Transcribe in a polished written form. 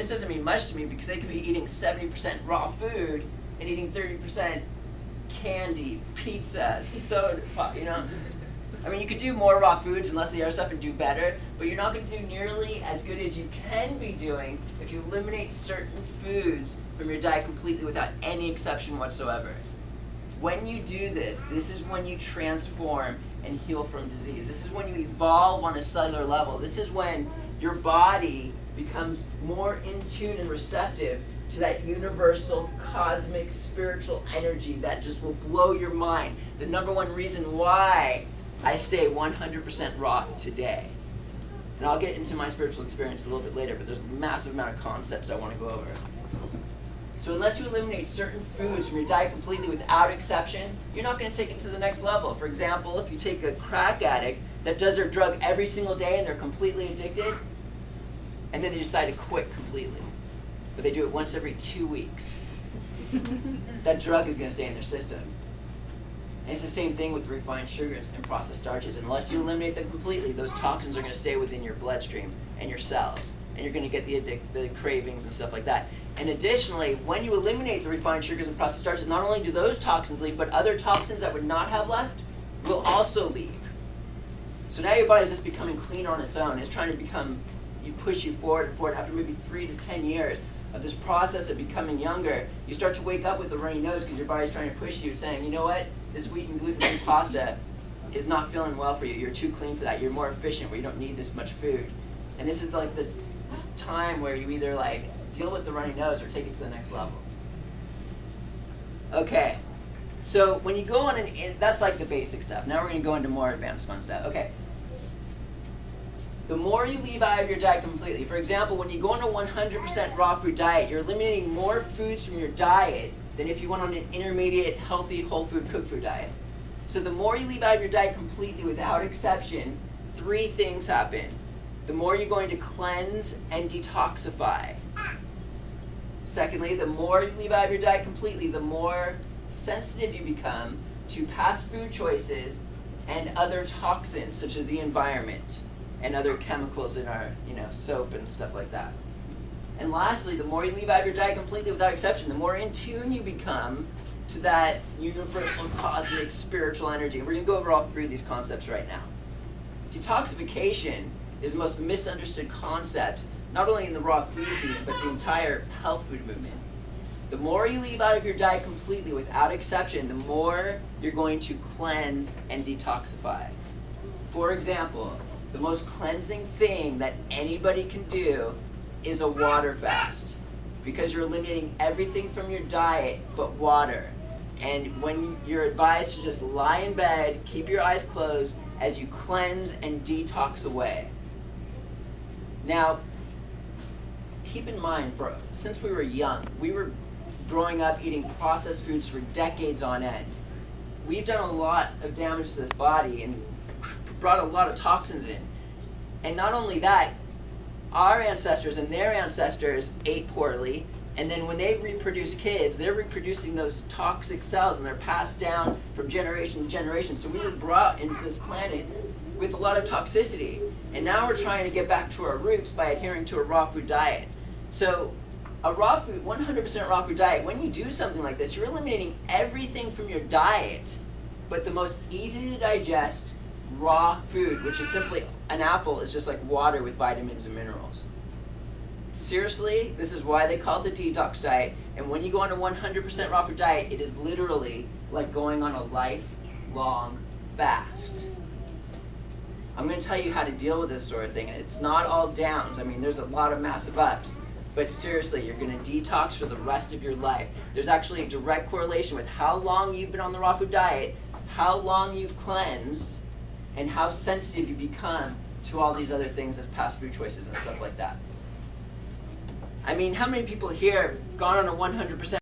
this doesn't mean much to me because they could be eating 70% raw food and eating 30% candy, pizza, soda, you know? I mean, you could do more raw foods and less of the other stuff and do better, but you're not going to do nearly as good as you can be doing if you eliminate certain foods from your diet completely without any exception whatsoever. When you do this, this is when you transform and heal from disease. This is when you evolve on a cellular level. This is when your body becomes more in tune and receptive to that universal, cosmic, spiritual energy that just will blow your mind. The number one reason why I stay 100% raw today. And I'll get into my spiritual experience a little bit later, but there's a massive amount of concepts I want to go over. So unless you eliminate certain foods from your diet completely without exception, you're not going to take it to the next level. For example, if you take a crack addict that does their drug every single day and they're completely addicted, and then they decide to quit completely, but they do it once every 2 weeks, that drug is going to stay in their system. And it's the same thing with refined sugars and processed starches. Unless you eliminate them completely, those toxins are going to stay within your bloodstream and your cells, and you're going to get the cravings and stuff like that. And additionally, when you eliminate the refined sugars and processed starches, not only do those toxins leave, but other toxins that would not have left will also leave. So now your body's just becoming cleaner on its own. It's trying to push you forward and forward. After maybe 3 to 10 years of this process of becoming younger, you start to wake up with a runny nose because your body's trying to push you, saying, you know what, this wheat and gluten-free pasta is not feeling well for you. You're too clean for that. You're more efficient where you don't need this much food. And this is like this time where you either like deal with the runny nose or take it to the next level. Okay, so when you go on that's like the basic stuff. Now we're going to go into more advanced fun stuff. Okay. The more you leave out of your diet completely, for example, when you go on a 100% raw food diet, you're eliminating more foods from your diet than if you went on an intermediate, healthy, whole food, cooked food diet. So the more you leave out of your diet completely without exception, 3 things happen. The more you're going to cleanse and detoxify. Secondly, the more you leave out of your diet completely, the more sensitive you become to past food choices and other toxins, such as the environment and other chemicals in our, soap and stuff like that. And lastly, the more you leave out of your diet completely without exception, the more in tune you become to that universal, cosmic, spiritual energy. We're going to go over all 3 of these concepts right now. Detoxification is the most misunderstood concept, not only in the raw food movement, but the entire health food movement. The more you leave out of your diet completely without exception, the more you're going to cleanse and detoxify. For example, the most cleansing thing that anybody can do is a water fast, because you're eliminating everything from your diet but water. And when you're advised to just lie in bed, keep your eyes closed as you cleanse and detox away. Now, keep in mind, since we were young, we were growing up eating processed foods for decades on end. We've done a lot of damage to this body and brought a lot of toxins in. And not only that, our ancestors and their ancestors ate poorly, and then when they reproduce kids, they're reproducing those toxic cells, and they're passed down from generation to generation. So we were brought into this planet with a lot of toxicity, and now we're trying to get back to our roots by adhering to a raw food diet. So a raw food, 100% raw food diet, when you do something like this, you're eliminating everything from your diet, but the most easy to digest raw food, which is simply an apple, is just like water with vitamins and minerals. Seriously, this is why they call it the detox diet. And when you go on a 100% raw food diet, it is literally like going on a lifelong fast. I'm going to tell you how to deal with this sort of thing, and it's not all downs. I mean, there's a lot of massive ups. But seriously, you're going to detox for the rest of your life. There's actually a direct correlation with how long you've been on the raw food diet, how long you've cleansed, and how sensitive you become to all these other things as past food choices and stuff like that. I mean, how many people here have gone on a 100%